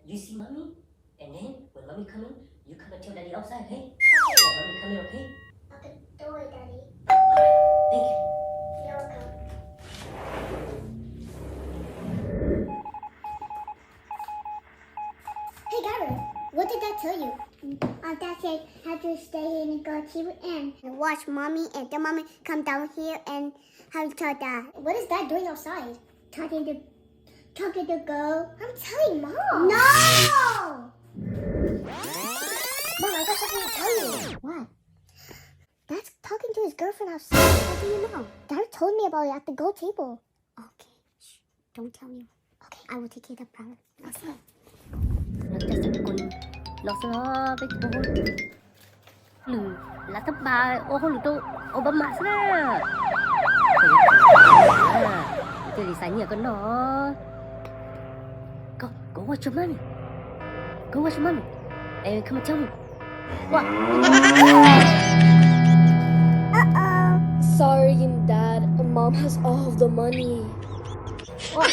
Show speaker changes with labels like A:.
A: you see mommy, and then when mommy come in, you come and tell daddy outside, hey? When mommy come in, okay?
B: Open the door, Daddy.
A: Alright, thank you.
B: You're welcome. Hey, Gary, what did Dad tell you? Dad said have to stay here and go to and watch Mommy and the Mommy come down here and have to Dad. What is Dad doing outside? Talking to girl. I'm telling Mom. No! Mom, I got something to tell you. What? Dad's talking to his girlfriend outside. How do you know? Dad told me about it at the gold table. Okay. Shh. Don't tell me. Okay, I will take care of the problem. Okay.
A: Là thất bại, ô không được đâu, ô bấm mạng ra. Cái gì sáng nhỉ con nó. Go watch your mommy. Go watch your mommy. And come and tell me. What?
C: Sorry, Dad. Mom has all of the money.
B: What?